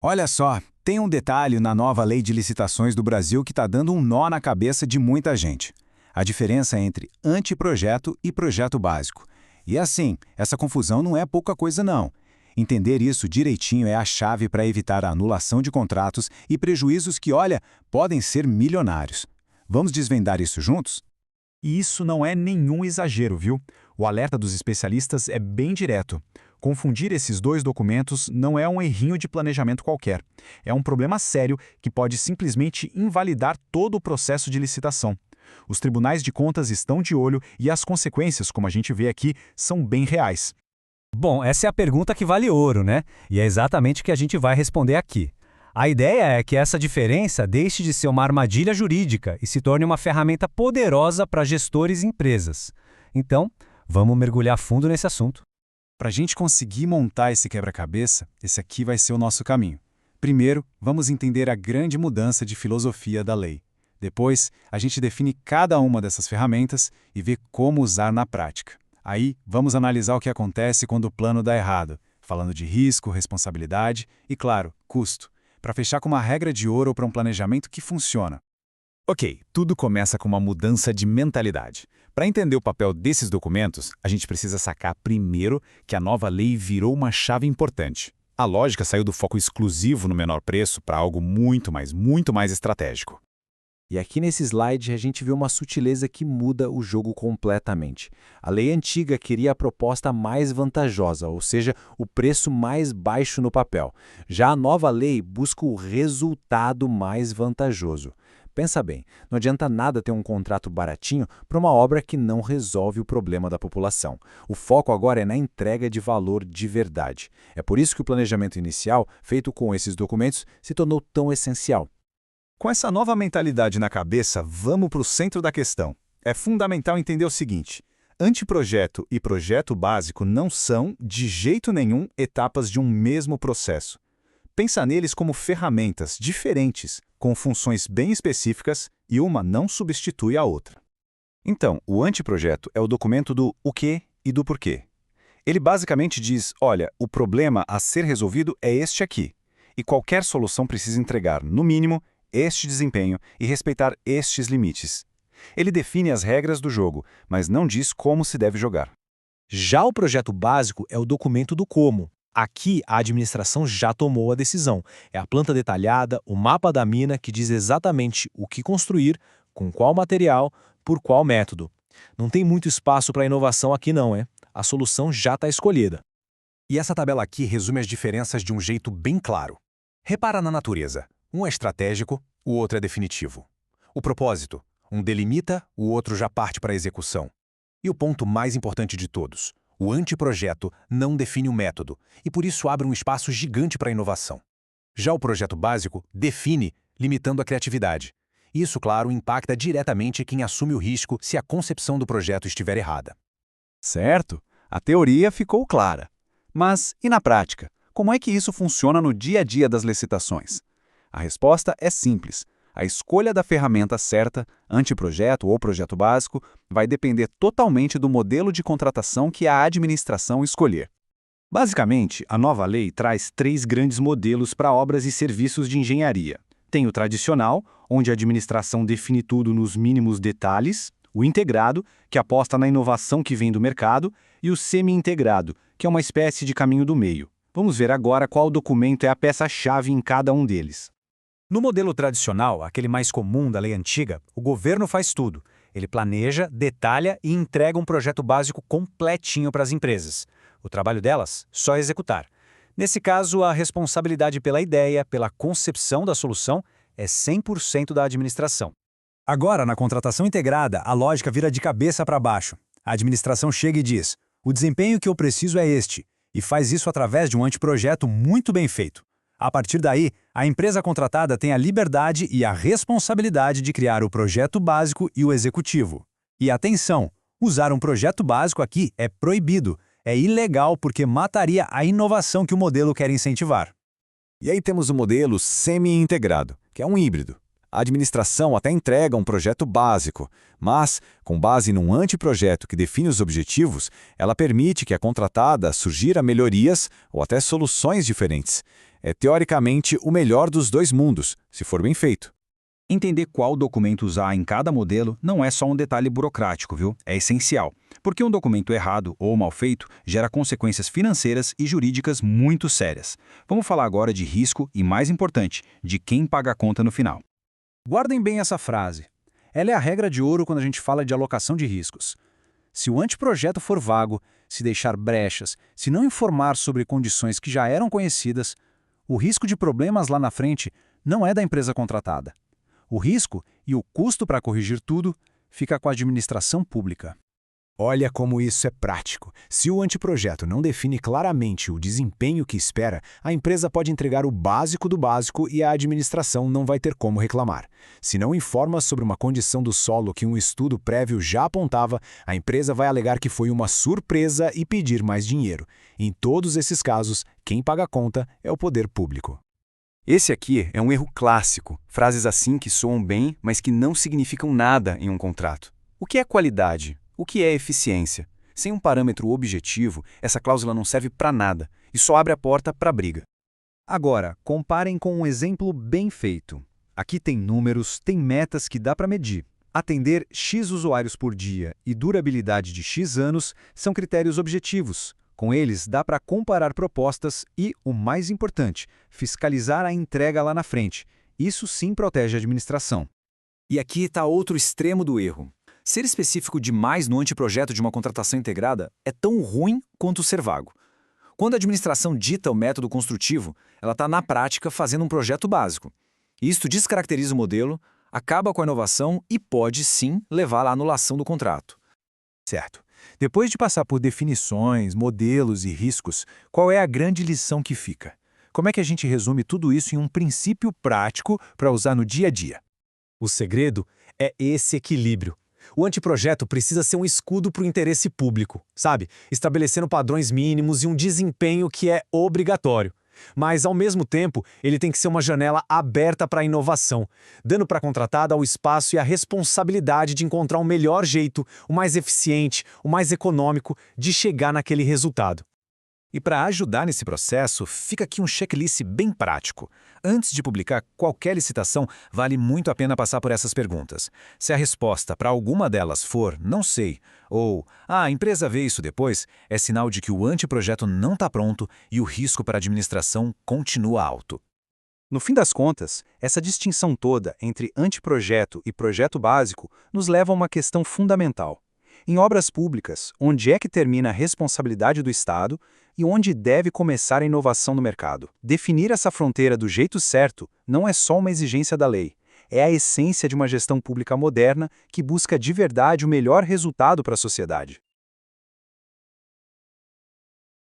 Olha só, tem um detalhe na nova lei de licitações do Brasil que está dando um nó na cabeça de muita gente. A diferença entre anteprojeto e projeto básico. E assim, essa confusão não é pouca coisa não. Entender isso direitinho é a chave para evitar a anulação de contratos e prejuízos que, olha, podem ser milionários. Vamos desvendar isso juntos? E isso não é nenhum exagero, viu? O alerta dos especialistas é bem direto. Confundir esses dois documentos não é um errinho de planejamento qualquer. É um problema sério que pode simplesmente invalidar todo o processo de licitação. Os tribunais de contas estão de olho e as consequências, como a gente vê aqui, são bem reais. Bom, essa é a pergunta que vale ouro, né? E é exatamente o que a gente vai responder aqui. A ideia é que essa diferença deixe de ser uma armadilha jurídica e se torne uma ferramenta poderosa para gestores e empresas. Então, vamos mergulhar fundo nesse assunto. Para a gente conseguir montar esse quebra-cabeça, esse aqui vai ser o nosso caminho. Primeiro, vamos entender a grande mudança de filosofia da lei. Depois, a gente define cada uma dessas ferramentas e vê como usar na prática. Aí, vamos analisar o que acontece quando o plano dá errado, falando de risco, responsabilidade e, claro, custo, para fechar com uma regra de ouro para um planejamento que funciona. Ok, tudo começa com uma mudança de mentalidade. Para entender o papel desses documentos, a gente precisa sacar primeiro que a nova lei virou uma chave importante. A lógica saiu do foco exclusivo no menor preço para algo muito mais estratégico. E aqui nesse slide a gente vê uma sutileza que muda o jogo completamente. A lei antiga queria a proposta mais vantajosa, ou seja, o preço mais baixo no papel. Já a nova lei busca o resultado mais vantajoso. Pensa bem, não adianta nada ter um contrato baratinho para uma obra que não resolve o problema da população. O foco agora é na entrega de valor de verdade. É por isso que o planejamento inicial, feito com esses documentos, se tornou tão essencial. Com essa nova mentalidade na cabeça, vamos para o centro da questão. É fundamental entender o seguinte: anteprojeto e projeto básico não são, de jeito nenhum, etapas de um mesmo processo. Pensa neles como ferramentas diferentes, com funções bem específicas, e uma não substitui a outra. Então, o anteprojeto é o documento do o quê e do porquê. Ele basicamente diz, olha, o problema a ser resolvido é este aqui, e qualquer solução precisa entregar, no mínimo, este desempenho e respeitar estes limites. Ele define as regras do jogo, mas não diz como se deve jogar. Já o projeto básico é o documento do como. Aqui, a administração já tomou a decisão. É a planta detalhada, o mapa da mina que diz exatamente o que construir, com qual material, por qual método. Não tem muito espaço para inovação aqui não, é? A solução já está escolhida. E essa tabela aqui resume as diferenças de um jeito bem claro. Repara na natureza. Um é estratégico, o outro é definitivo. O propósito. Um delimita, o outro já parte para a execução. E o ponto mais importante de todos. O anteprojeto não define o método e por isso abre um espaço gigante para a inovação. Já o projeto básico define, limitando a criatividade. Isso, claro, impacta diretamente quem assume o risco se a concepção do projeto estiver errada. Certo, a teoria ficou clara. Mas, e na prática? Como é que isso funciona no dia a dia das licitações? A resposta é simples. A escolha da ferramenta certa, anteprojeto ou projeto básico, vai depender totalmente do modelo de contratação que a administração escolher. Basicamente, a nova lei traz 3 grandes modelos para obras e serviços de engenharia. Tem o tradicional, onde a administração define tudo nos mínimos detalhes, o integrado, que aposta na inovação que vem do mercado, e o semi-integrado, que é uma espécie de caminho do meio. Vamos ver agora qual documento é a peça-chave em cada um deles. No modelo tradicional, aquele mais comum da lei antiga, o governo faz tudo. Ele planeja, detalha e entrega um projeto básico completinho para as empresas. O trabalho delas, só executar. Nesse caso, a responsabilidade pela ideia, pela concepção da solução, é 100% da administração. Agora, na contratação integrada, a lógica vira de cabeça para baixo. A administração chega e diz, o desempenho que eu preciso é este, e faz isso através de um anteprojeto muito bem feito. A partir daí, a empresa contratada tem a liberdade e a responsabilidade de criar o projeto básico e o executivo. E atenção, usar um projeto básico aqui é proibido, é ilegal porque mataria a inovação que o modelo quer incentivar. E aí temos o modelo semi-integrado, que é um híbrido. A administração até entrega um projeto básico, mas, com base num anteprojeto que define os objetivos, ela permite que a contratada sugira melhorias ou até soluções diferentes. É teoricamente o melhor dos dois mundos, se for bem feito. Entender qual documento usar em cada modelo não é só um detalhe burocrático, viu? É essencial, porque um documento errado ou mal feito gera consequências financeiras e jurídicas muito sérias. Vamos falar agora de risco e, mais importante, de quem paga a conta no final. Guardem bem essa frase. Ela é a regra de ouro quando a gente fala de alocação de riscos. Se o anteprojeto for vago, se deixar brechas, se não informar sobre condições que já eram conhecidas, o risco de problemas lá na frente não é da empresa contratada. O risco e o custo para corrigir tudo fica com a administração pública. Olha como isso é prático. Se o anteprojeto não define claramente o desempenho que espera, a empresa pode entregar o básico do básico e a administração não vai ter como reclamar. Se não informa sobre uma condição do solo que um estudo prévio já apontava, a empresa vai alegar que foi uma surpresa e pedir mais dinheiro. Em todos esses casos, quem paga a conta é o poder público. Esse aqui é um erro clássico, frases assim que soam bem, mas que não significam nada em um contrato. O que é qualidade? O que é eficiência? Sem um parâmetro objetivo, essa cláusula não serve para nada e só abre a porta para briga. Agora, comparem com um exemplo bem feito. Aqui tem números, tem metas que dá para medir. Atender X usuários por dia e durabilidade de X anos são critérios objetivos. Com eles, dá para comparar propostas e, o mais importante, fiscalizar a entrega lá na frente. Isso sim protege a administração. E aqui está outro extremo do erro. Ser específico demais no anteprojeto de uma contratação integrada é tão ruim quanto ser vago. Quando a administração dita o método construtivo, ela está, na prática, fazendo um projeto básico. Isto descaracteriza o modelo, acaba com a inovação e pode, sim, levar à anulação do contrato. Certo. Depois de passar por definições, modelos e riscos, qual é a grande lição que fica? Como é que a gente resume tudo isso em um princípio prático para usar no dia a dia? O segredo é esse equilíbrio. O anteprojeto precisa ser um escudo para o interesse público, sabe? Estabelecendo padrões mínimos e um desempenho que é obrigatório. Mas, ao mesmo tempo, ele tem que ser uma janela aberta para a inovação, dando para a contratada o espaço e a responsabilidade de encontrar o melhor jeito, o mais eficiente, o mais econômico de chegar naquele resultado. E para ajudar nesse processo, fica aqui um checklist bem prático. Antes de publicar qualquer licitação, vale muito a pena passar por essas perguntas. Se a resposta para alguma delas for "não sei" ou a empresa vê isso depois", é sinal de que o anteprojeto não está pronto e o risco para a administração continua alto. No fim das contas, essa distinção toda entre anteprojeto e projeto básico nos leva a uma questão fundamental. Em obras públicas, onde é que termina a responsabilidade do Estado e onde deve começar a inovação no mercado? Definir essa fronteira do jeito certo não é só uma exigência da lei, é a essência de uma gestão pública moderna que busca de verdade o melhor resultado para a sociedade.